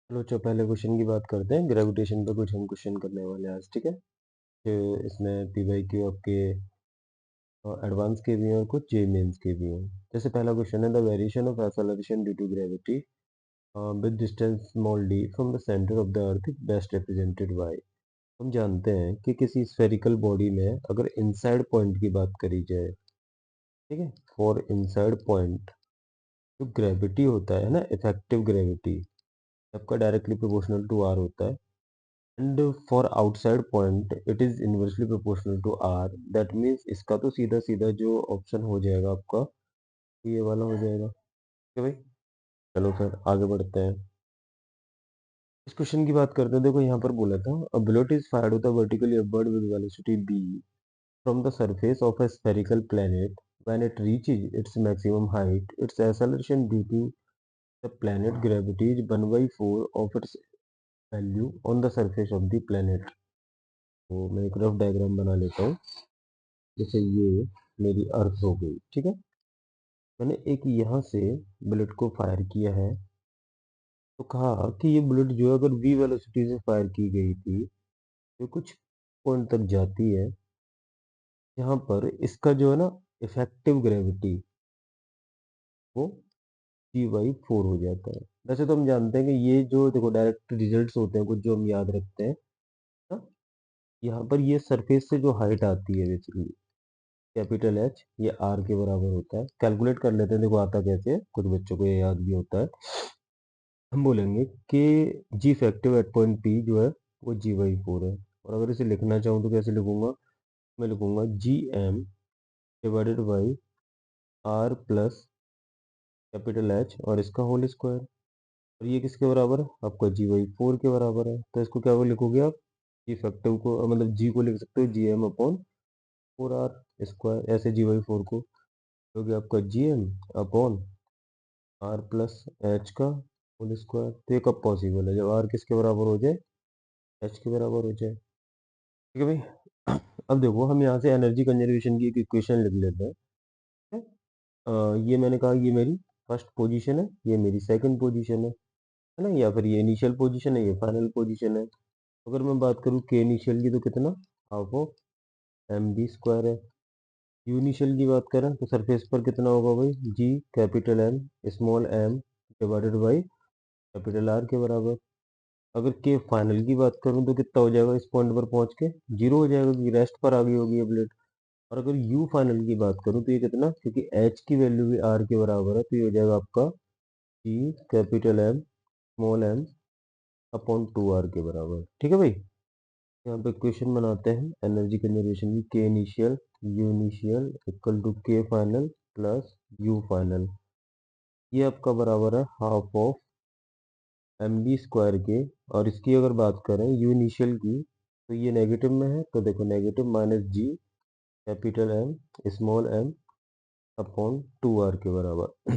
चलो पहले क्वेश्चन की बात करते हैं। ग्रेविटेशन पे कुछ हम क्वेश्चन करने वाले हैं आज, ठीक है। इसमें पी वाई क्यू आपके एडवांस के भी हैं और कुछ जे मेंस के भी हैं। जैसे पहला क्वेश्चन है, the variation of acceleration due to gravity with distance small d from the centre of the earth is best represented by. हम जानते हैं कि किसी स्फेरिकल बॉडी में अगर इनसाइड पॉइंट की बात करी जाए, ठीक है, फॉर इनसाइड पॉइंट जो ग्रेविटी होता है ना, इफेक्टिव ग्रेविटी आपका डायरेक्टली प्रोपोर्शनल टू आर होता है। And for outside point it is inversely proportional to r. That means इसका तो सीधा सीधा जो ऑप्शन हो जाएगा आपका, ये वाला हो जाएगा, ठीक है भाई। चलो फिर आगे बढ़ते हैं। इस क्वेश्चन की बात करते हैं। देखो यहाँ पर बोला था, a bullet is fired with a vertically upward with velocity b from the surface of a spherical planet. When it reaches its maximum height, its acceleration due to the planet gravity is 1 by 4 of its value on the surface of the planet. तो मैं एक rough diagram बना लेता हूँ। जैसे ये मेरी अर्थ हो गई, ठीक है। मैंने एक यहाँ से बुलेट को फायर किया है, तो कहा कि ये बुलेट जो है अगर v वेलोसिटी से फायर की गई थी तो कुछ पॉइंट तक जाती है, यहाँ पर इसका जो है ना इफेक्टिव ग्रेविटी वो G/4 हो जाता है। वैसे तो हम जानते हैं कि ये जो देखो डायरेक्ट रिजल्ट्स होते हैं कुछ जो हम याद रखते हैं ना, यहाँ पर ये सरफेस से जो हाइट आती है बेसिकली कैपिटल एच, ये आर के बराबर होता है। कैलकुलेट कर लेते हैं, देखो आता कैसे है, कुछ बच्चों को ये याद भी होता है। हम बोलेंगे कि जी इफेक्टिव एट पॉइंट पी जो है वो G/4 है। और अगर इसे लिखना चाहूँ तो कैसे लिखूंगा, मैं लिखूंगा GM divided by r plus capital H और इसका होल स्क्वायर। और ये किसके बराबर है, आपका G/4 के बराबर है। तो इसको क्या वो लिखोगे आप, जी फैक्टर को मतलब जी को लिख सकते हो GM अपॉन 4R स्क्वायर। ऐसे G/4 को लोगे आपका GM upon r plus h का होल स्क्वायर। तो ये कब पॉसिबल है, जब आर किसके बराबर हो जाए, एच के बराबर हो जाए, ठीक है भाई। अब देखो हम यहाँ से एनर्जी कंजर्वेशन की एक इक्वेशन लिख लेते हैं, ठीक है? ये मैंने कहा ये मेरी फर्स्ट पोजीशन है, ये मेरी सेकंड पोजीशन है ना, या फिर ये इनिशियल पोजीशन है, ये फाइनल पोजीशन है। अगर मैं बात करूँ के इनिशियल की तो कितना, half of m B square है। यू इनिशियल की बात करें तो सरफेस पर कितना होगा भाई, G capital M small m divided by capital R के बराबर। अगर के फाइनल की बात करूँ तो कितना हो जाएगा, इस पॉइंट पर पहुंच के जीरो हो जाएगा क्योंकि रेस्ट पर आ गई होगी ये प्लेट। और अगर यू फाइनल की बात करूँ तो ये कितना, क्योंकि एच की वैल्यू भी आर के बराबर है, तो ये हो जाएगा आपका G capital M small m upon 2R के बराबर, ठीक है भाई। यहाँ पे क्वेश्चन बनाते हैं एनर्जी कंजर्वेशन की। K initial U initial equal to K final plus U final, ये आपका बराबर है half of m B square के। और इसकी अगर बात करें यू इनिशियल की, तो ये नेगेटिव में है, तो देखो negative minus G capital M small m upon 2R के बराबर।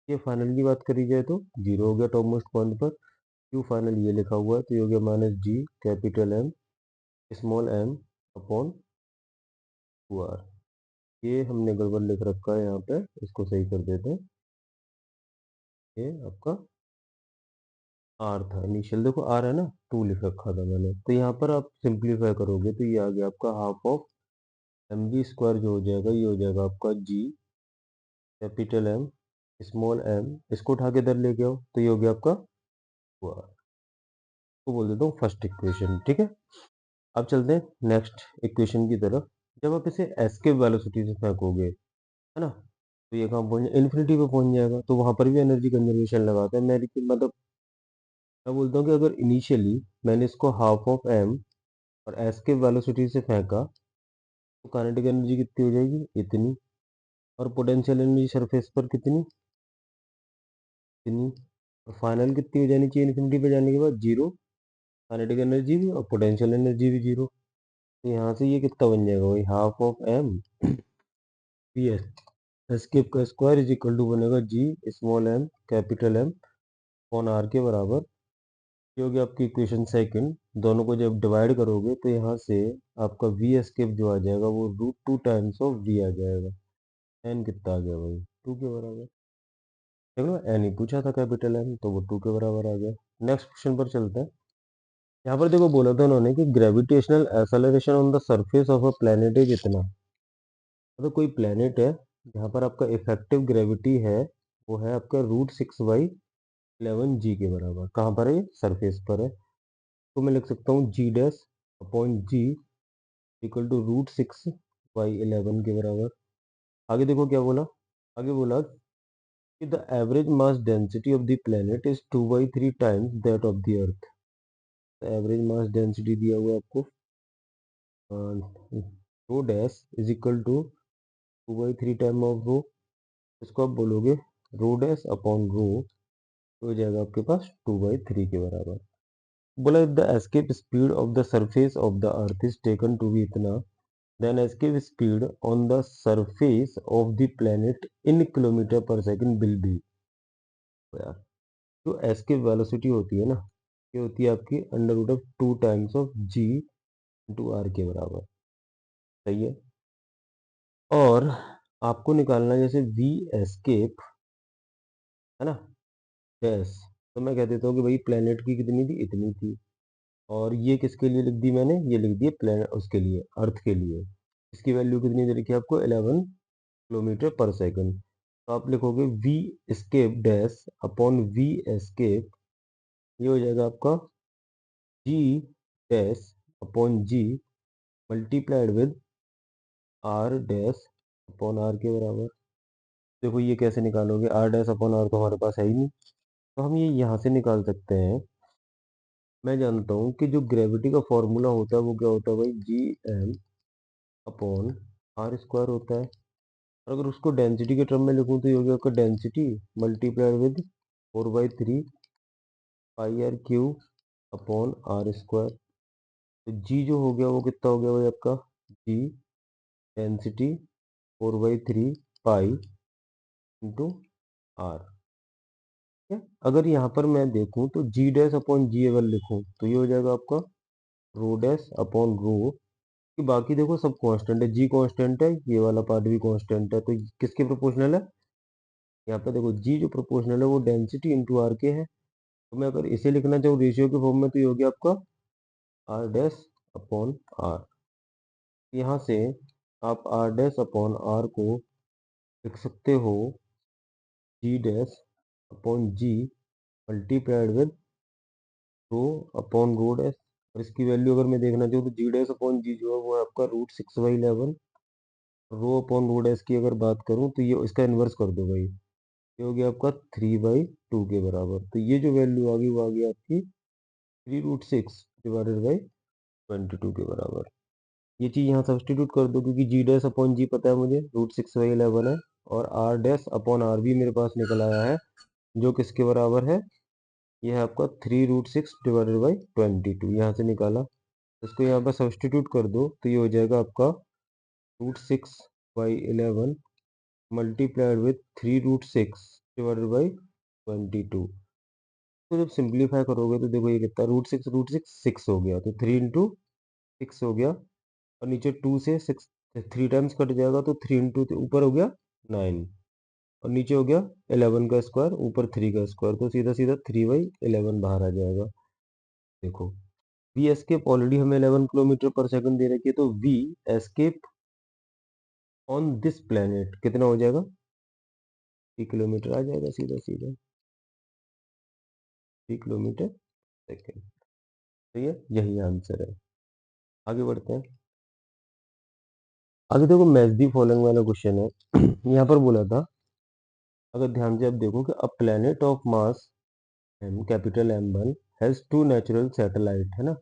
ये फाइनल की बात करी जाए तो जीरो हो गया टॉप मोस्ट पॉइंट पर। यू फाइनल ये लिखा हुआ है, तो ये हो गया minus G capital M small m upon 2R। ये हमने गड़बड़ लिख रखा है यहाँ पे, इसको सही कर देते हैं। ये आपका आर था इनिशियल, देखो आर है ना, टू लिख रखा था मैंने, तो यहाँ पर आप सिंप्लीफाई करोगे तो ये आ गया आपका half of m B square, जो हो जाएगा ये हो जाएगा आपका G capital M small m, इसको उठा के इधर लेके आओ तो ये हो गया आपका आर को बोल देता हूँ फर्स्ट इक्वेशन, ठीक है। अब चलते हैं नेक्स्ट इक्वेशन की तरफ। जब आप इसे एस्केप वेलोसिटी से फेंकोगे, है ना, तो ये कहाँ पहुंच इन्फिनिटी पे पहुंच जाएगा, तो वहां पर भी एनर्जी कंजर्वेशन लगाते हैं। मेरी मतलब मैं बोलता हूँ कि अगर इनिशियली मैंने इसको हाफ ऑफ एम और एस के वेलोसिटी से फेंका तो काइनेटिक एनर्जी कितनी हो जाएगी, इतनी। और पोटेंशियल एनर्जी सरफेस पर कितनी, इतनी। और फाइनल कितनी हो जानी चाहिए इन्फिनिटी पे जाने के बाद, जीरो। काइनेटिक एनर्जी भी और पोटेंशियल एनर्जी भी जीरो। तो यहाँ से ये कितना बन जाएगा भाई, half of M p s escape का स्क्वायर इज इक्वल टू बनेगा G small m capital M on R के बराबर। ये हो गया आपकी इक्वेशन सेकंड। दोनों को जब डिवाइड करोगे तो यहाँ से आपका वी एस्केप जो आ जाएगा वो √2 टाइम्स ऑफ वी आ जाएगा। एन कितना आ गया भाई, टू के बराबर। देख लो एन ही पूछा था कैपिटल एम, तो वो 2 के बराबर आ गया। नेक्स्ट क्वेश्चन पर चलते हैं। यहाँ पर देखो बोला था उन्होंने कि gravitational acceleration on the surface of a planet is इतना। मतलब कोई प्लेनेट है जहाँ पर आपका इफेक्टिव ग्रेविटी है वो है आपका √6/11 g के बराबर। कहाँ पर है ये? सरफेस पर है। तो मैं लिख सकता हूँ g dash upon g equal to √6/11 के बराबर। आगे देखो क्या बोला। आगे बोला कि the average mass density of the planet is 2/3 times that of the earth. Average mass density दिया हुआ है आपको, rho dash is equal to 2/3 time of rho. इसको आप बोलोगे रो डैश अपॉन रो, हो जाएगा आपके पास 2/3 के बराबर। बोला the escape speed of the surface of the earth is taken to be इतना, then escape speed on the surface of the planet in kilometre per second will be. यार जो escape velocity होती है ना, ये होती है आपकी √2 times of g into r के बराबर। सही है। और आपको निकालना है जैसे वी एस्केप, है ना, डैश। तो मैं कह देता हूँ कि भाई प्लेनेट की कितनी थी, इतनी थी। और ये किसके लिए लिख दी मैंने, ये लिख दी प्लेनेट उसके लिए, अर्थ के लिए। इसकी वैल्यू कितनी दे रखी है आपको, 11 किलोमीटर पर सेकंड। तो आप लिखोगे v escape dash upon v escape, ये हो जाएगा आपका G dash upon G multiplied with R dash upon R के बराबर। देखो ये कैसे निकालोगे, आर डैश अपॉन आर तो हमारे पास है ही नहीं, तो हम ये यहाँ से निकाल सकते हैं। मैं जानता हूँ कि जो ग्रेविटी का फॉर्मूला होता है वो क्या होता है भाई, G M upon r square होता है। और अगर उसको डेंसिटी के टर्म में लिखूँ तो ये हो गया आपका density multiplied with 4/3 pi r Q upon r square. तो जी जो हो गया वो कितना हो गया भाई आपका, जी डेंसिटी 4/3 पाई इंटू आर। अगर यहाँ पर मैं देखूँ तो जी डैश अपॉन जी अगर लिखूँ तो ये हो जाएगा आपका रो डैश अपॉन रो, कि बाकी देखो सब कांस्टेंट है, जी कांस्टेंट है, ये वाला पार्ट भी कांस्टेंट है, तो किसके प्रोपोर्शनल है, यहाँ पे देखो जी जो प्रोपोर्शनल है वो डेंसिटी इंटू आर के है। तो मैं अगर इसे लिखना चाहूँ रेशियो के फॉर्म में तो ये हो गया आपका आर डैश अपॉन आर। यहाँ से आप आर डैश अपॉन आर को लिख सकते हो G dash upon G multiplied with rho upon rho dash. और इसकी वैल्यू अगर मैं देखना चाहूँ तो जी डैश अपॉन जी जो है वो है आपका √6/11। रो अपॉन रो डैश की अगर बात करूँ तो ये इसका इन्वर्स कर दो भाई, ये हो गया आपका 3/2 के बराबर। तो ये जो वैल्यू आ गई वो आ गई आपकी 3√6/22 के बराबर। ये चीज़ यहाँ सब्सटीट्यूट कर दो क्योंकि जी डैश अपॉन जी पता है मुझे √6/11 है, और आर डैश अपॉन आर भी मेरे पास निकल आया है जो किसके बराबर है, ये है आपका 3√6/22 यहाँ से निकाला। इसको यहाँ पर सब्सटीट्यूट कर दो तो ये हो जाएगा आपका √6/11 मल्टीप्लाइड विथ 3√6/22। तो जब सिंप्लीफाई करोगे तो देखो ये कितना, √6 6 हो गया, तो 3 × 6 हो गया, और नीचे 2 से 6 3 टाइम्स कट जाएगा, तो 3 इंटू ऊपर हो गया 9, और नीचे हो गया 11 का स्क्वायर, ऊपर 3 का स्क्वायर, तो सीधा सीधा 3/11 बाहर आ जाएगा। देखो वी एस्केप ऑलरेडी हमें 11 किलोमीटर पर सेकंड दे रखी है, तो v escape on this planet कितना हो जाएगा, 3 किलोमीटर आ जाएगा सीधा सीधा, 3 किलोमीटर सेकेंड। तो ये यही आंसर है। आगे बढ़ते हैं। आगे देखो मैच दी फॉलोइंग वाला क्वेश्चन है। यहाँ पर बोला था, अगर ध्यान से आप देखो कि a planet of mass M capital M1 has 2 natural satellite, है ना।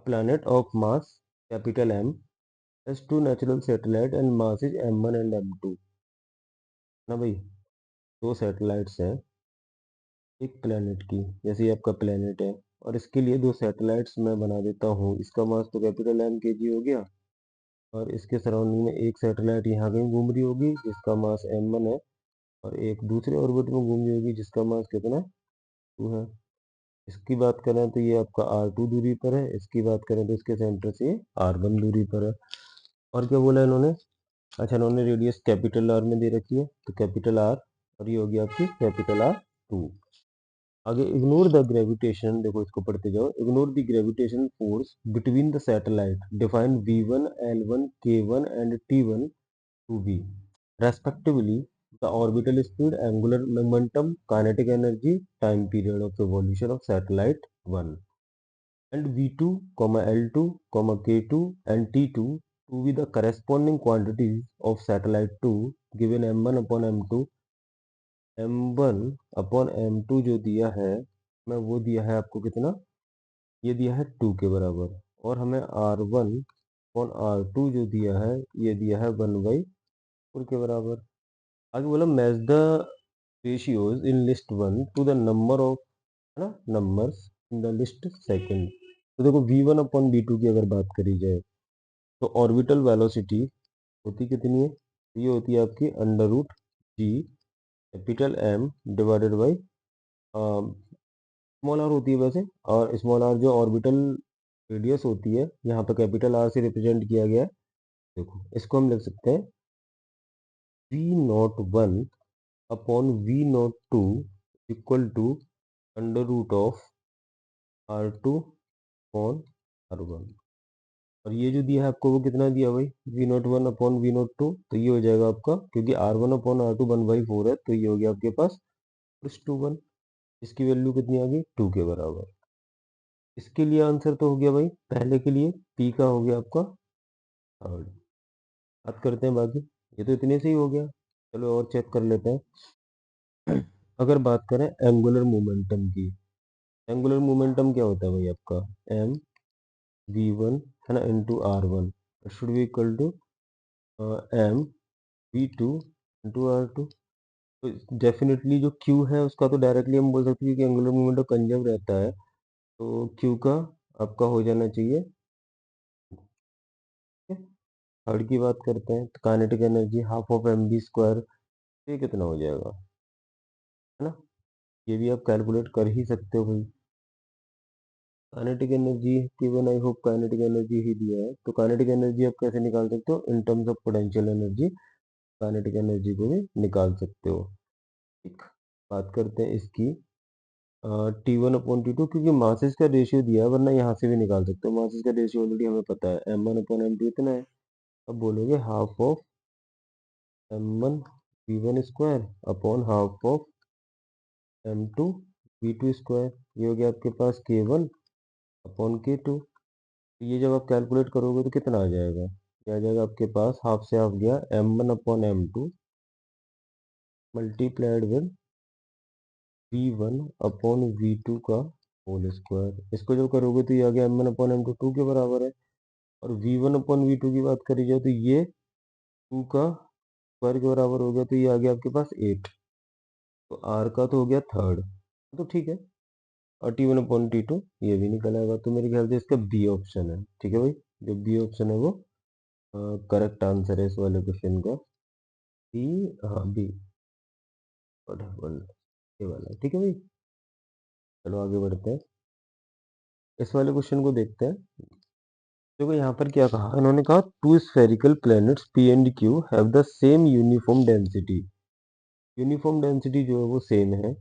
Planet of mass capital M has 2 natural satellite and mass is M1 and M2, ना भाई। दो सैटेलाइट्स हैं एक प्लेनेट की, जैसे ये आपका प्लेनेट है, और इसके लिए दो सैटेलाइट्स मैं बना देता हूँ। इसका मास तो कैपिटल M kg हो गया, और इसके सराउंडिंग में एक सैटेलाइट यहाँ कहीं घूम रही होगी जिसका मास M1 है, और एक दूसरे ऑर्बिट में घूम रही होगी जिसका मास कितना 2 है। इसकी बात करें तो ये आपका R2 दूरी पर है, इसकी बात करें तो इसके सेंटर से R1 दूरी पर है। और क्या बोला इन्होंने, अच्छा इन्होंने रेडियस कैपिटल आर में दे रखी है, तो कैपिटल आर और ये होगी आपकी कैपिटल R2। आगे इग्नोर द ग्रेविटेशन, देखो इसको पढ़ते जाओ। Ignore the gravitation force between the satellite, define V1, L1, K1 and T1 to be respectively the orbital speed, angular momentum, kinetic energy, time period of evolution of satellite 1 and V2, L2, K2 and T2 to be the corresponding quantities of satellite 2 given m1 upon m2। m1 upon m2 जो दिया है मैं वो दिया है आपको कितना, ये दिया है 2 के बराबर, और हमें r1 upon r2 जो दिया है ये दिया है 1/4 के बराबर। आगे बोला match the ratios in list 1 to the number of, है ना, numbers in the list second। तो देखो V1 अपॉन V2 की अगर बात करी जाए तो ऑर्बिटल वेलोसिटी होती कितनी है, ये होती है आपकी under root G capital M divided by small r होती है वैसे, और स्मॉल आर जो ऑर्बिटल रेडियस होती है यहाँ पे कैपिटल आर से रिप्रेजेंट किया गया है। देखो इसको हम लिख सकते हैं V01 upon V02 equal to under root of R2 upon R1। और ये जो दिया है आपको वो कितना दिया भाई, V01 अपॉन V02, तो ये हो जाएगा आपका, क्योंकि R1 अपॉन R2 1/4 है तो ये हो गया आपके पास +2 इसकी वैल्यू कितनी आ गई 2 के बराबर। इसके लिए आंसर तो हो गया भाई, पहले के लिए P का हो गया आपका थर्ड। बात करते हैं बाकी, ये तो इतने से ही हो गया, चलो और चेक कर लेते हैं। अगर बात करें एंगुलर मोमेंटम की, एंगुलर मोमेंटम क्या होता है भाई आपका m v1 है ना into r1 should be equal to m v2 into r2। तो डेफिनेटली जो q है उसका तो डायरेक्टली हम बोल सकते हैं कि एंगुलर मोमेंटम कंजर्व रहता है, तो q का आपका हो जाना चाहिए। थर्ड की बात करते हैं तो kinetic energy half of mv², ये कितना हो जाएगा, है ना, ये भी आप कैलकुलेट कर ही सकते हो भाई। काइनेटिक एनर्जी केवल, आई होप काइनेटिक एनर्जी ही दिया है, तो काइनेटिक एनर्जी आप कैसे निकाल सकते हो, in terms of potential energy kinetic energy को भी निकाल सकते हो। ठीक, बात करते हैं इसकी T1 अपॉन T2, क्योंकि मासेस का रेशियो दिया है, वरना यहाँ से भी निकाल सकते हो। मासेस का रेशियो ऑलरेडी हमें पता है, m1 अपॉन m2 इतना है। अब बोलोगे half of m1 v1² upon half of m2 v2², ये हो गया आपके पास k1 अपॉन k2। ये जब आप कैलकुलेट करोगे तो कितना आ जाएगा, ये आ जाएगा आपके पास, हाफ से हाफ गया m1 upon m2 multiplied with v1 upon v2 का होल स्क्वायर। इसको जब करोगे तो ये आ गया m1 अपॉन m2 2 के बराबर है। और v1 अपॉन v2 की बात करी जाए तो ये 2 का स्क्वायर के बराबर हो गया, तो ये आ गया आपके पास 8। तो r का तो हो गया थर्ड, तो ठीक है। और T1 अपॉन T2 ये भी निकल आएगा, तो मेरे ख्याल से इसका बी ऑप्शन है। ठीक है भाई, जो बी ऑप्शन है वो करेक्ट आंसर है इस वाले क्वेश्चन का। बी, हाँ बी ये वाला, ठीक है भाई। चलो आगे बढ़ते हैं, इस वाले क्वेश्चन को देखते हैं। देखो यहाँ पर क्या कहा, इन्होंने कहा two spherical planets P and Q have the same uniform density. Uniform density जो है वो सेम है,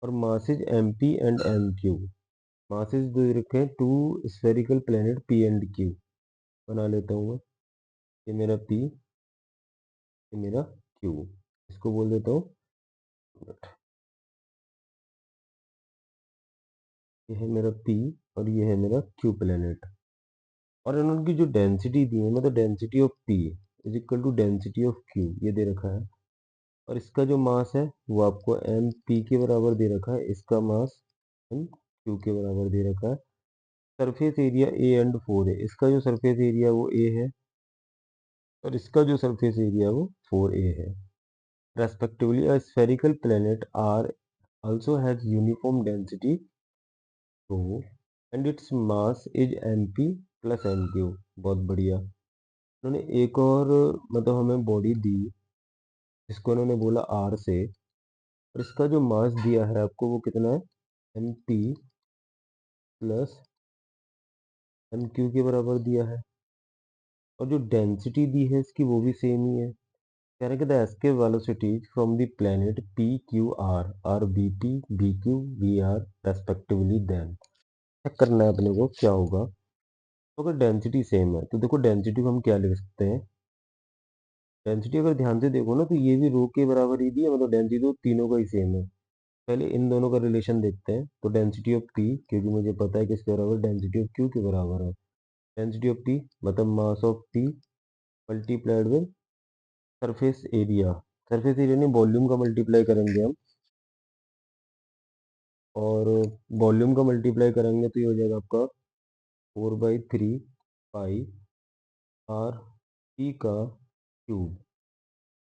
और masses M P and M Q. Masses दे रखे हैं two spherical planet P and Q, बना लेता हूँ मैं, ये मेरा पी, ये मेरा क्यू, इसको बोल देता हूँ, ये है मेरा पी और ये है मेरा क्यू प्लैनेट। और इन्होंने जो डेंसिटी दी है, मतलब density of P is equal to density of Q, ये दे रखा है। और इसका जो मास है वो आपको एम पी के बराबर दे रखा है, इसका मास एम क्यू के बराबर दे रखा है। सरफेस एरिया ए एंड 4 है, इसका जो सरफेस एरिया वो ए है, और इसका जो सरफेस एरिया वो 4a है। Respectively a spherical planet R also has uniform density तो and its mass is mp plus mq। बहुत बढ़िया, उन्होंने एक और मतलब हमें बॉडी दी, इसको उन्होंने बोला आर से, और इसका जो मास दिया है आपको वो कितना है, mp प्लस mq के बराबर दिया है। और जो डेंसिटी दी है इसकी वो भी सेम ही है, कह रहे कि the escape velocities from the planet P Q R v P v Q v R respectively, then check करना है अपने को क्या होगा। तो अगर डेंसिटी सेम है तो देखो डेंसिटी को हम क्या लिख सकते हैं। डेंसिटी अगर ध्यान से देखो ना तो ये भी रो के बराबर ही दी है, मतलब डेंसिटी तो तीनों का ही सेम है। पहले इन दोनों का रिलेशन देखते हैं। तो डेंसिटी ऑफ पी, क्योंकि मुझे पता है कि इसके बराबर डेंसिटी ऑफ क्यू के बराबर है। डेंसिटी ऑफ पी मतलब mass of P multiplied with surface area. Surface area नहीं, वॉल्यूम का मल्टीप्लाई करेंगे हम, और वॉल्यूम का मल्टीप्लाई करेंगे तो ये हो जाएगा आपका 4/3 पाई आर पी का क्यूब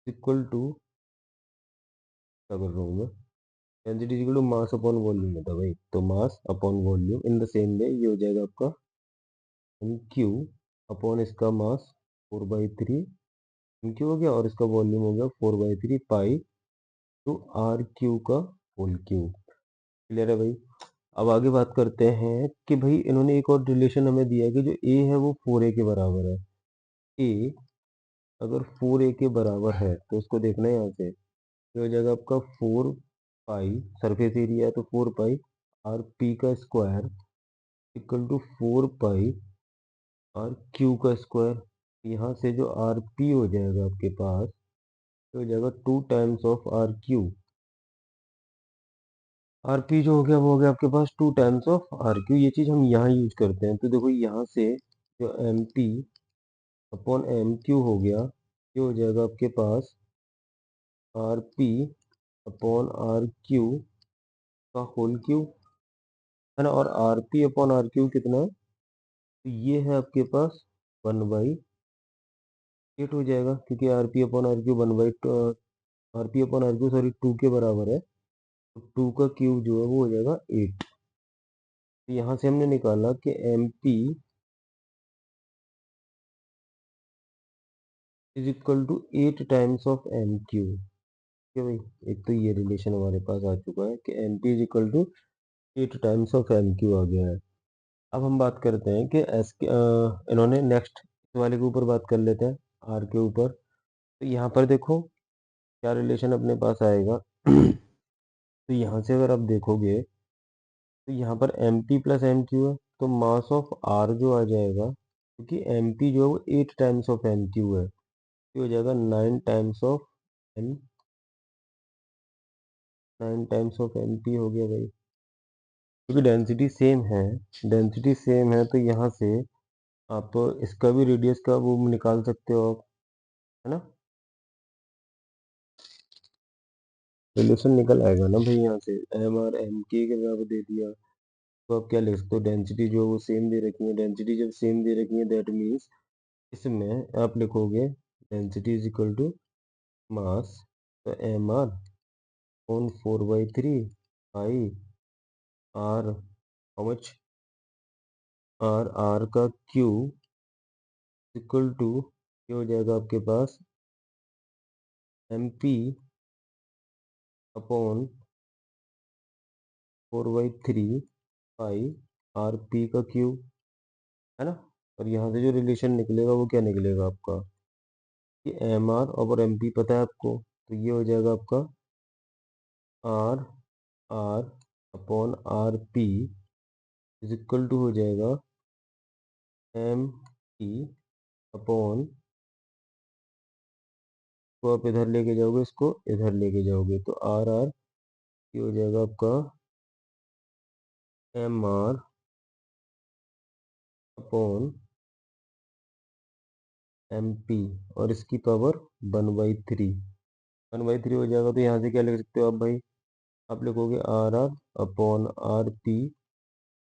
इक्वल टू, क्या कर रहा हूँ मैं, density equal to mass upon volume होता है भाई, तो mass upon volume in the same way ये हो जाएगा आपका एम क्यू अपॉन इसका मास 4/3 एम क्यू हो गया, और इसका वॉल्यूम हो गया 4/3 पाई टू आर क्यू का होल क्यूब। क्लियर है भाई। अब आगे बात करते हैं कि भाई इन्होंने एक और रिलेशन हमें दिया है कि जो ए है वो 4a के बराबर है। ए अगर 4a के बराबर है तो उसको देखना है यहाँ से, ये हो जाएगा आपका 4 पाई, सरफेस एरिया है तो 4 पाई आर पी का square equal to 4 pi r Q का स्क्वायर। यहाँ से जो आर पी हो जाएगा आपके पास, तो हो जाएगा 2 times of r Q. R P जो हो गया वो हो गया आपके पास 2 टाइम्स ऑफ आर क्यू। ये चीज़ हम यहाँ यूज करते हैं, तो देखो यहाँ से जो M P upon M Q हो गया, ये हो जाएगा आपके पास R P upon are Q का होल क्यूब, है ना। और R P upon are Q कितना है, तो ये है आपके पास 1/8 हो जाएगा, क्योंकि r P upon are Q 1/2, r P upon are Q sorry 2 के बराबर है, तो 2 का क्यूब जो है वो हो जाएगा 8। तो यहाँ से हमने निकाला कि M P is equal to 8 times of M Q. ठीक है भाई, एक तो ये रिलेशन हमारे पास आ चुका है कि M P is equal to 8 times of M Q आ गया है। अब हम बात करते हैं कि एस के इन्होंने नेक्स्ट इस वाले के ऊपर बात कर लेते हैं, आर के ऊपर। तो यहाँ पर देखो क्या रिलेशन अपने पास आएगा। तो यहाँ से अगर आप देखोगे तो यहाँ पर M P plus M Q है, तो मास ऑफ आर जो आ जाएगा, क्योंकि एम पी जो है वो 8 टाइम्स ऑफ एम क्यू है, ये हो जाएगा 9 times of M, 9 times of M P हो गया भाई। क्योंकि डेंसिटी सेम है, डेंसिटी सेम है तो यहाँ से आप इसका भी रेडियस का वो निकाल सकते हो आप, है ना। रिलेशन निकल आएगा ना भाई यहाँ से, एम आर एम के बराबर दे दिया, तो आप क्या लिख सकते हो, डेंसिटी जो है वो सेम दे रखी है। डेंसिटी जब सेम दे रखी है दैट मीन्स इसमें आप लिखोगे density is equal to mass, तो M R on 4/3 pi R, how much, R का क्यूब इक्वल टू, ये हो जाएगा आपके पास M P upon 4/3 pi are P का क्यूब, है ना। और यहाँ से जो रिलेशन निकलेगा वो क्या निकलेगा आपका, कि एम आर और एम पी पता है आपको, तो ये हो जाएगा आपका r R upon r P is equal to हो जाएगा एम पी अपॉन, को आप इधर लेके जाओगे इसको इधर लेके जाओगे तो आर आर, ये हो जाएगा आपका M R upon M P, और इसकी पावर 1/3, 1/3 हो जाएगा। तो यहाँ से क्या लिख सकते हो आप भाई, आप लिखोगे r R upon r P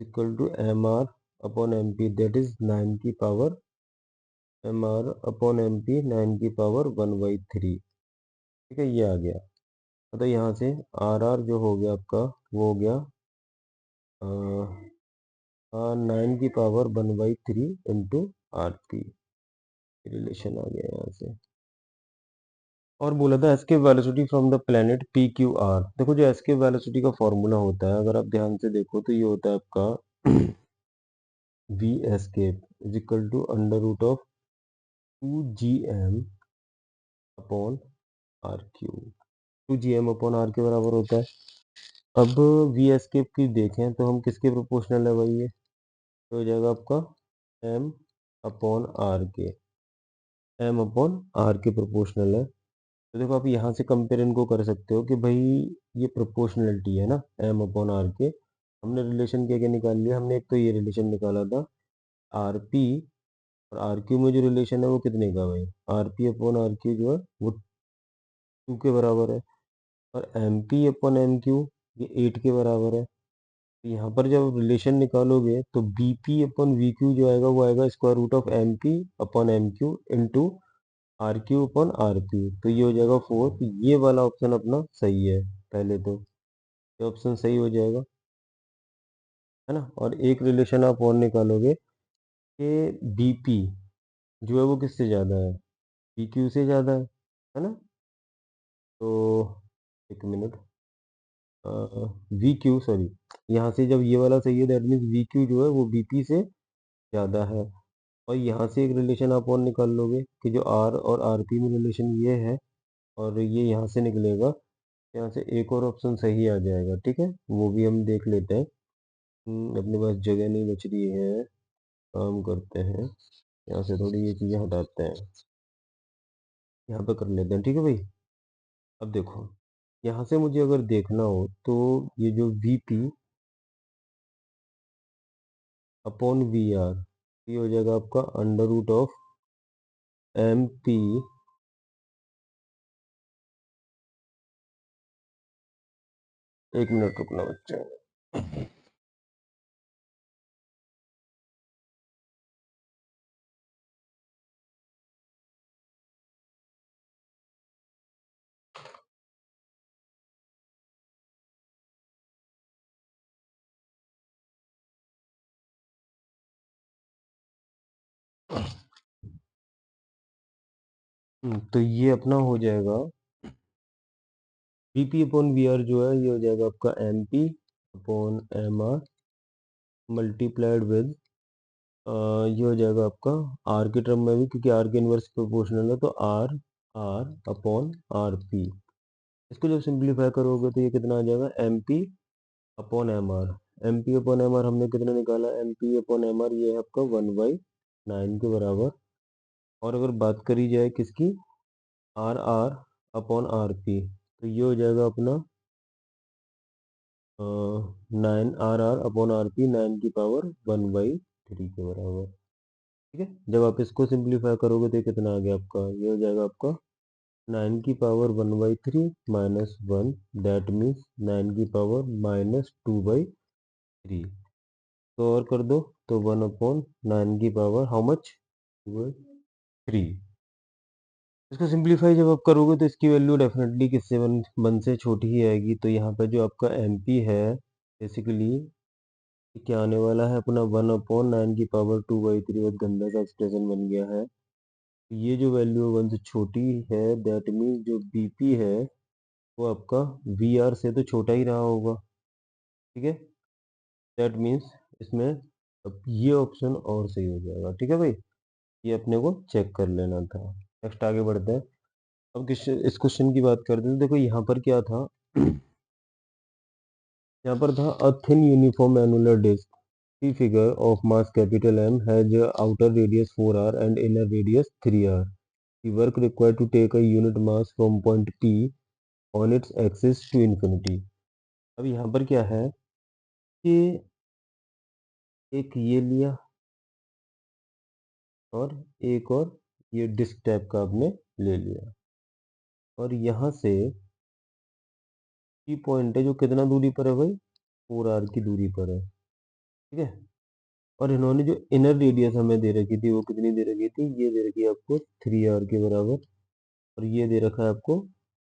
equal to M R upon M P, that is 9 की power, M R upon M P 9 की पावर 1/3। ठीक है, ये आ गया। तो यहाँ से आर आर जो हो गया आपका वो हो गया 9 की power 1/3 into R P, relation आ गया यहाँ से। और बोला था escape velocity from the planet P Q R. देखो जो एस्केप वेलोसिटी का फॉर्मूला होता है, अगर आप ध्यान से देखो तो ये होता है आपका v escape is equal to under root of 2 G M upon are Q, 2gm/r के बराबर होता है। अब वी एस्केप की देखें तो हम किसके प्रोपोर्शनल है भाई, ये तो हो जाएगा आपका m/r के प्रोपोर्शनल है। तो देखो आप यहाँ से कंपेयर इनको कर सकते हो कि भाई ये प्रोपोर्शनलिटी है ना m/r के। हमने रिलेशन क्या क्या निकाल लिया, हमने एक तो ये रिलेशन निकाला था आर पी, और आर क्यू में जो रिलेशन है वो कितने का भाई, r P upon are Q जो है वो 2 के बराबर है, और M P upon M Q ये 8 के बराबर है। तो यहाँ पर जब रिलेशन निकालोगे तो v P upon v Q जो आएगा वो आएगा square root of M P upon M Q into r Q upon r P, तो ये हो जाएगा 4। तो ये वाला ऑप्शन अपना सही है, पहले तो ये ऑप्शन सही हो जाएगा, है ना। और एक रिलेशन आप और निकालोगे कि बी पी जो है वो किससे ज़्यादा है, पी क्यू से ज़्यादा है ना। तो एक मिनट, वी क्यू सॉरी, यहाँ से जब ये वाला सही है दैट मीन्स वी क्यू जो है वो बी पी से ज़्यादा है। और यहाँ से एक रिलेशन आप और निकाल लोगे कि जो आर और आर पी में रिलेशन ये है, और ये यहाँ से निकलेगा, यहाँ से एक और ऑप्शन सही आ जाएगा, ठीक है, वो भी हम देख लेते हैं। अपने पास जगह नहीं बच रही है, काम करते हैं, यहाँ से थोड़ी ये चीज़ें हटाते हैं, यहाँ पे कर लेते हैं, ठीक है भाई। अब देखो यहाँ से मुझे अगर देखना हो तो ये जो v P upon v R, ये हो जाएगा आपका under root of M P एक मिनट रुकना बच्चे। तो ये अपना हो जाएगा v P upon v R जो है ये हो जाएगा आपका M P upon M R multiplied with, ये हो जाएगा आपका आर के टर्म में भी, क्योंकि आर के इनवर्स प्रोपोर्शनल है, तो r R upon r P. इसको जब सिंप्लीफाई करोगे तो ये कितना आ जाएगा, M P upon M R. M P upon M R हमने कितना निकाला, M P upon M R ये है आपका 1/9 के बराबर। और अगर बात करी जाए किसकी, r R upon r P, तो ये हो जाएगा अपना 9 RR/RP, 9 की पावर 1/3 के बराबर, ठीक है। जब आप इसको सिंप्लीफाई करोगे तो ये कितना आ गया आपका, ये हो जाएगा आपका 9 की पावर 1/3 -1, दैट मीन्स 9 की पावर -2/3। तो और कर दो तो 1/9 की पावर हाउ मच, 2/3। इसको सिंप्लीफाई जब आप करोगे तो इसकी वैल्यू डेफिनेटली किससे 1 से छोटी ही आएगी। तो यहाँ पर जो आपका एम पी है बेसिकली क्या आने वाला है अपना 1/9 की पावर 2/3, बहुत गंदा सा एक्सप्रेशन बन गया है। ये जो वैल्यू 1 से छोटी है दैट मीन्स जो बीपी है वो आपका वी आर से तो छोटा ही रहा होगा, ठीक है। दैट मीन्स इसमें अब ये ऑप्शन और सही हो जाएगा, ठीक है भाई। ये अपने को चेक कर लेना था। नेक्स्ट आगे बढ़ते हैं। अब इस क्वेश्चन की बात करते हैं। देखो यहाँ पर क्या था, यहाँ पर था a thin uniform annular disc, the figure of mass capital M has a outer radius 4r and inner radius 3r. The work required to take a unit mass from point P on its axis to infinity. अब यहाँ पर क्या है कि एक ये लिया और एक और ये डिस्क टाइप का आपने ले लिया, और यहाँ से P पॉइंट है जो कितना दूरी पर है भाई, 4r की दूरी पर है, ठीक है। और इन्होंने जो इनर रेडियस हमें दे रखी थी वो कितनी दे रखी थी, ये दे रखी है आपको 3r के बराबर, और ये दे रखा है आपको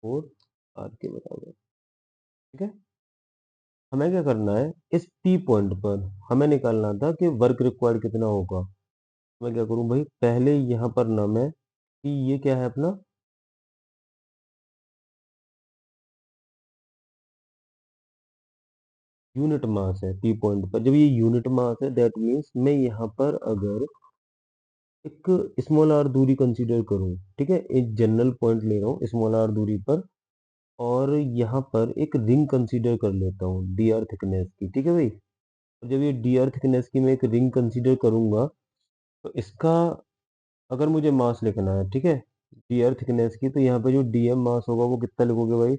4r के बराबर, ठीक है। हमें क्या करना है, इस P पॉइंट पर हमें निकालना था कि वर्क रिक्वायर्ड कितना होगा। मैं क्या करूं भाई, पहले यहाँ पर ना मैं कि ये क्या है अपना यूनिट मास है P पॉइंट पर, जब ये यूनिट मास है दैट मीन्स मैं यहाँ पर अगर एक स्मॉल आर दूरी कंसीडर करूँ, ठीक है? एक जनरल पॉइंट ले रहा हूँ स्मॉल आर दूरी पर और यहाँ पर एक रिंग कंसीडर कर लेता हूँ डी आर थिकनेस की, ठीक है भाई? और जब ये डी आर थिकनेस की मैं एक रिंग कंसीडर करूँगा, तो इसका अगर मुझे मास लिखना है, ठीक है? डी आर थिकनेस की, तो यहाँ पे जो डी एम मास होगा वो कितना लिखोगे भाई?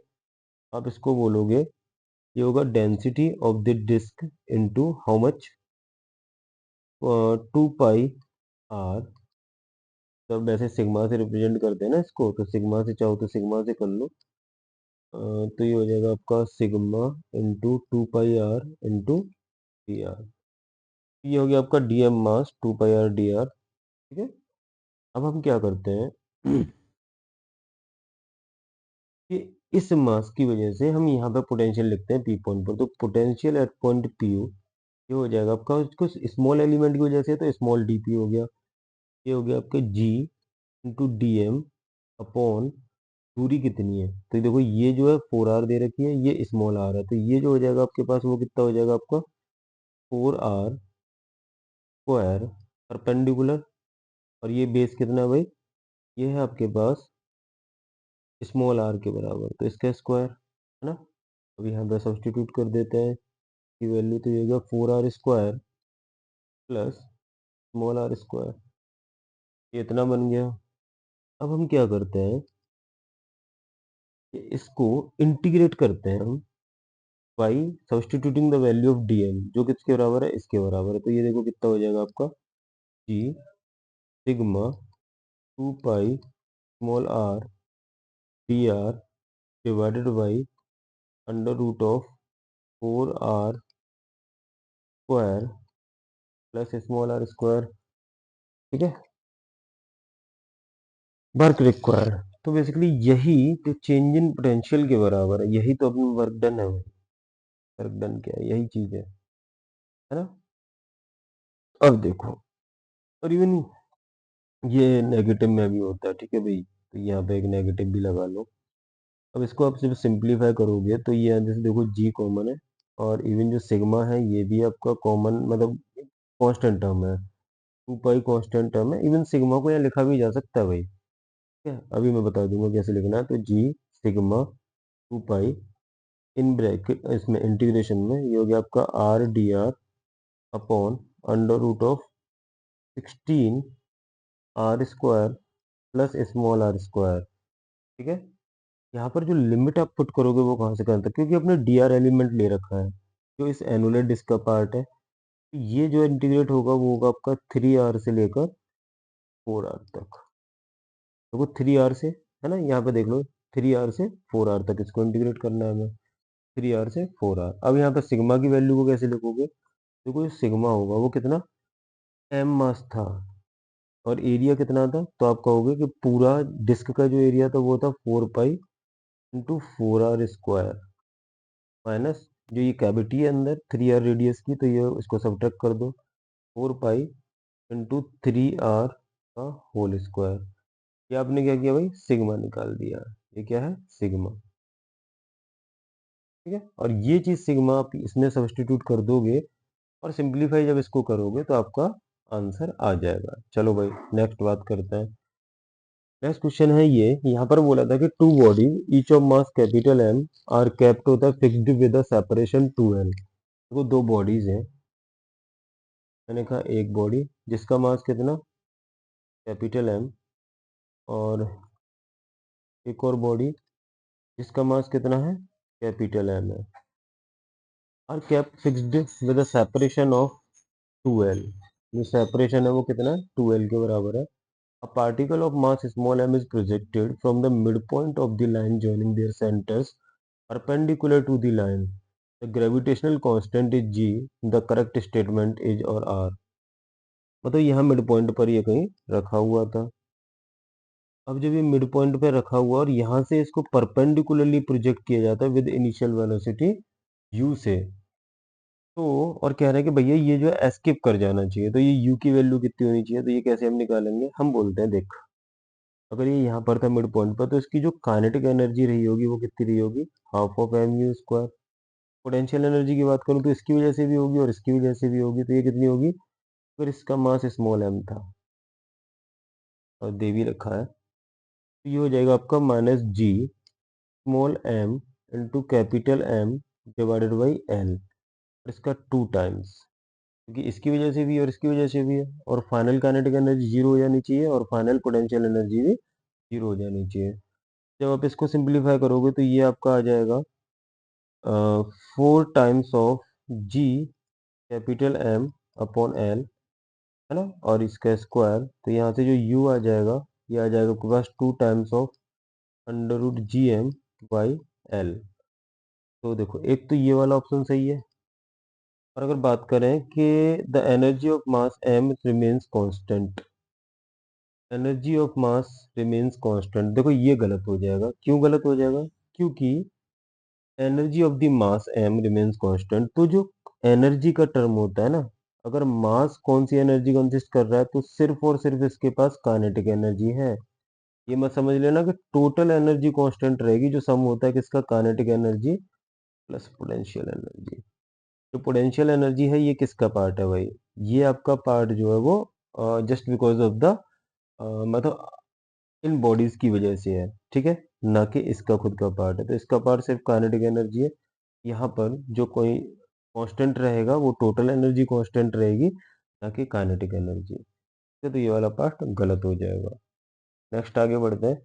आप इसको बोलोगे, ये होगा density of the disc into how much? 2 pi r. तो वैसे सिग्मा से रिप्रेजेंट करते हैं ना इसको, तो सिग्मा से चाहो तो सिग्मा से कर लो। तो ये हो जाएगा आपका sigma into 2 pi r into d r. ये हो गया आपका d m mass 2 pi r d r, ठीक है? अब हम क्या करते हैं कि इस मास की वजह से हम यहाँ पे पोटेंशियल लिखते हैं पी पॉइंट पर, तो potential at point P U ये हो जाएगा आपका, कुछ स्मॉल एलिमेंट की वजह से तो स्मॉल डी पी हो गया। ये हो गया आपका जी इंटू डी एम अपॉन दूरी कितनी है, तो देखो ये जो है 4 आर दे रखी है, ये स्मॉल आर है, तो ये जो हो जाएगा आपके पास वो कितना हो जाएगा आपका 4 आर स्क्वायर परपेंडिकुलर। और ये बेस कितना है भाई? ये है आपके पास स्मॉल आर के बराबर, तो इसका स्क्वायर है ना। अब यहाँ पे सब्सटीट्यूट कर देते हैं की वैल्यू, तो ये होगा 4 are square plus small r square, ये इतना बन गया। अब हम क्या करते हैं कि इसको इंटीग्रेट करते हैं हम by substituting the value of d m, जो किसके बराबर है? इसके बराबर है, तो ये देखो कितना हो जाएगा आपका G sigma 2 pi small r d r divided by under root of 4 are square plus small r square, ठीक है? वर्क रिक्वायर्ड, तो बेसिकली यही जो चेंज इन पोटेंशियल के बराबर है, यही तो अपनी वर्क डन है। वर्क डन क्या है? यही चीज है ना? अब देखो, और इवन ये नेगेटिव में भी होता है, ठीक है भाई? तो यहाँ पे एक नेगेटिव भी लगा लो। अब इसको आप सिर्फ सिंप्लीफाई करोगे तो ये जैसे देखो जी कॉमन है, और इवन जो सिग्मा है ये भी आपका कॉमन, मतलब कांस्टेंट टर्म है, 2 पाई कांस्टेंट टर्म है। इवन सिग्मा को यहाँ लिखा भी जा सकता है भाई, ठीक है? अभी मैं बता दूंगा कैसे लिखना है। तो G sigma 2 pi in bracket इसमें इंटीग्रेशन में ये हो गया आपका r d r upon under root of 16 r square plus small r square, ठीक है? यहाँ पर जो लिमिट आप पुट करोगे वो कहाँ से करते हैं, क्योंकि अपने डी आर एलिमेंट ले रखा है जो इस एनुलर डिस्क का पार्ट है। ये जो इंटीग्रेट होगा वो होगा आपका 3 आर से लेकर 4 आर तक। देखो 3 आर से, है ना, यहाँ पे देख लो 3 आर से 4 आर तक इसको इंटीग्रेट करना है हमें, 3 आर से 4 आर। अब यहाँ पे सिग्मा की वैल्यू को कैसे लिखोगे? देखो ये सिग्मा होगा वो कितना एम मास था, और एरिया कितना था? तो आप कहोगे कि पूरा डिस्क का जो एरिया था वो था 4 pi into 4 are square minus जो ये कैविटी है अंदर 3 आर रेडियस की, तो ये इसको सब्ट्रैक्ट कर दो 4 पाई इंटू 3 आर का होल स्क्वायर। ये आपने क्या किया भाई? सिग्मा निकाल दिया। ये क्या है? सिग्मा, ठीक है? और ये चीज सिग्मा आप इसमें सब्स्टिट्यूट कर दोगे और सिंप्लीफाई जब इसको करोगे तो आपका आंसर आ जाएगा। चलो भाई नेक्स्ट बात करते हैं। नेक्स्ट क्वेश्चन है ये, यहाँ पर बोला था कि two body each of mass capital M are kept होता है फिक्स्ड विद सेपरेशन 2l। देखो दो बॉडीज हैं, मैंने कहा एक बॉडी जिसका मास कितना कैपिटल एम, और एक और बॉडी जिसका मास कितना है कैपिटल एम है, are kept fixed with separation of 2l। जो सेपरेशन है वो कितना है? 2l के बराबर है। A particle of mass small m is projected from the midpoint of the line joining their centers perpendicular to the line. The gravitational constant is g. The correct statement is or r. मतलब यहाँ mid point पर ये कहीं रखा हुआ था। अब जब ये मिड पॉइंट पे रखा हुआ और यहाँ से इसको परपेंडिकुलरली प्रोजेक्ट किया जाता है विद इनिशियल वेलोसिटी u से, तो और कह रहे हैं कि भैया ये जो है एस्केप कर जाना चाहिए, तो ये u की वैल्यू कितनी होनी चाहिए? तो ये कैसे हम निकालेंगे? हम बोलते हैं देख, अगर ये यहाँ पर था मिड पॉइंट पर, तो इसकी जो काइनेटिक एनर्जी रही होगी वो कितनी रही होगी? Half of M U square. Potential energy की बात करूँ तो इसकी वजह से भी होगी और इसकी वजह से भी होगी, तो ये कितनी होगी? अगर इसका मास स्मॉल एम था और दे भी रखा है, तो ये हो जाएगा आपका minus G small M into capital M divided by L, इसका 2 टाइम्स, क्योंकि इसकी वजह से भी और इसकी वजह से भी है, और फाइनल काइनेटिक एनर्जी जीरो हो जानी चाहिए और फाइनल पोटेंशियल एनर्जी भी जीरो हो जानी चाहिए। जब आप इसको सिंप्लीफाई करोगे तो ये आपका आ जाएगा 4 times of G capital M upon L, है ना, और इसका स्क्वायर, तो यहाँ से जो u आ जाएगा ये आ जाएगा आपके पास 2 times of under root G M by L. तो देखो एक तो ये वाला ऑप्शन सही है, और अगर बात करें कि the energy of mass m remains constant, energy of mass remains constant, देखो ये गलत हो जाएगा। क्यों गलत हो जाएगा? क्योंकि energy of the mass m remains constant, तो जो एनर्जी का टर्म होता है ना, अगर मास कौन सी एनर्जी कंसिस्ट कर रहा है, तो सिर्फ और सिर्फ इसके पास काइनेटिक एनर्जी है। ये मत समझ लेना कि टोटल एनर्जी कांस्टेंट रहेगी, जो सम होता है किसका, kinetic energy plus potential energy. जो पोटेंशियल एनर्जी है ये किसका पार्ट है भाई, ये आपका पार्ट जो है वो जस्ट बिकॉज ऑफ द मतलब इन बॉडीज की वजह से है, ठीक है, ना कि इसका खुद का पार्ट है। तो इसका पार्ट सिर्फ काइनेटिक एनर्जी है। यहाँ पर जो कोई कांस्टेंट रहेगा वो टोटल एनर्जी कांस्टेंट रहेगी, ना कि काइनेटिक एनर्जी। तो ये वाला पार्ट गलत हो जाएगा। नेक्स्ट आगे बढ़ते हैं।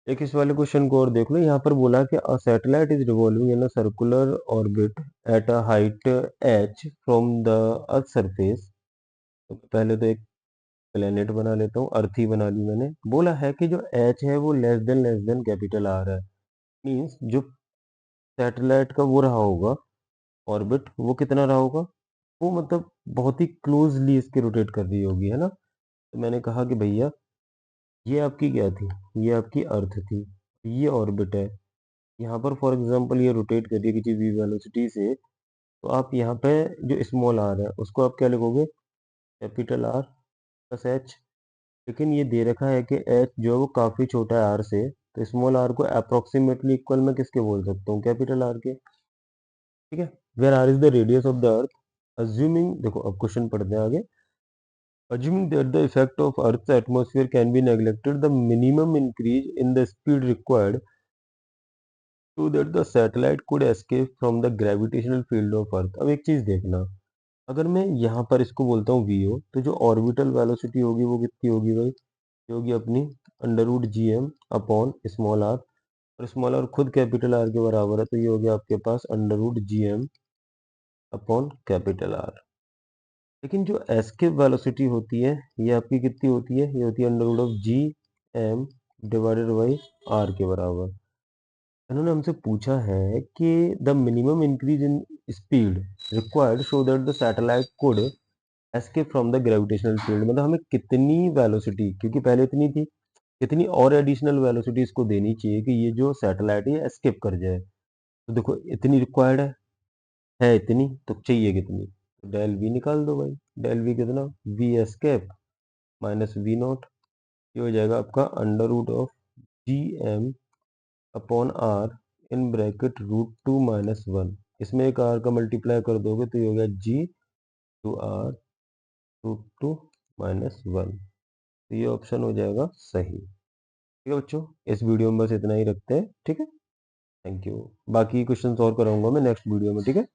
एक इस वाले क्वेश्चन को और देख लो। यहाँ पर बोला कि a satellite is revolving in a circular orbit at a height h from the earth surface. तो पहले तो एक प्लेनेट बना लेता हूँ, अर्थ ही बना ली मैंने। बोला है कि जो h है वो लेस देन कैपिटल r है, मीन्स जो सैटेलाइट का वो रहा होगा ऑर्बिट, वो कितना रहा होगा, वो मतलब बहुत ही क्लोजली इसके रोटेट कर रही होगी, है ना। तो मैंने कहा कि भैया ये आपकी क्या थी, ये आपकी अर्थ थी, ये ऑर्बिट है। यहाँ पर फॉर एग्जांपल ये रोटेट कर रही है किसी भी वेलोसिटी से, तो आप यहाँ पे जो स्मॉल आर है उसको आप क्या लिखोगे, कैपिटल आर प्लस एच। लेकिन ये दे रखा है कि एच जो है वो काफ़ी छोटा है आर से, तो स्मॉल आर को अप्रोक्सीमेटली इक्वल मैं किसके बोल सकता हूँ, कैपिटल आर के, ठीक है। Where R is the radius of the earth, assuming, देखो अब क्वेश्चन पढ़ते हैं आगे। Assuming that the effect of Earth's atmosphere can be neglected, the minimum increase in the speed required so that the satellite could escape from the gravitational field of Earth। अब एक चीज देखना, अगर मैं यहाँ पर इसको बोलता हूँ vo, तो जो ऑर्बिटल वेलोसिटी होगी वो कितनी होगी भाई, ये होगी अपनी under root G M upon small R, और स्मॉल आर खुद कैपिटल आर के बराबर है, तो ये हो गया आपके पास under root G M upon capital R. लेकिन जो एस्केप वेलोसिटी होती है ये आपकी कितनी होती है, ये होती है under root of G M divided by R के बराबर। इन्होंने हमसे पूछा है कि the minimum increase in speed required so that the satellite could escape from the gravitational field, मतलब हमें कितनी वेलोसिटी, क्योंकि पहले इतनी थी, कितनी और एडिशनल वेलोसिटी इसको देनी चाहिए कि ये जो सैटेलाइट है एस्केप कर जाए। तो देखो इतनी रिक्वायर्ड है इतनी, तो चाहिए कितनी, तो डेल वी निकाल दो भाई। डेल वी कितना, V escape minus V naught, ये हो जाएगा आपका under root of G M upon R in bracket root two minus one. इसमें एक आर का मल्टीप्लाई कर दोगे तो ये हो गया G two R root two minus one. तो ये ऑप्शन हो जाएगा सही। ठीक है बच्चों, इस वीडियो में बस इतना ही रखते हैं, ठीक है। Thank you. बाकी क्वेश्चन और कराऊंगा मैं नेक्स्ट वीडियो में, ठीक है।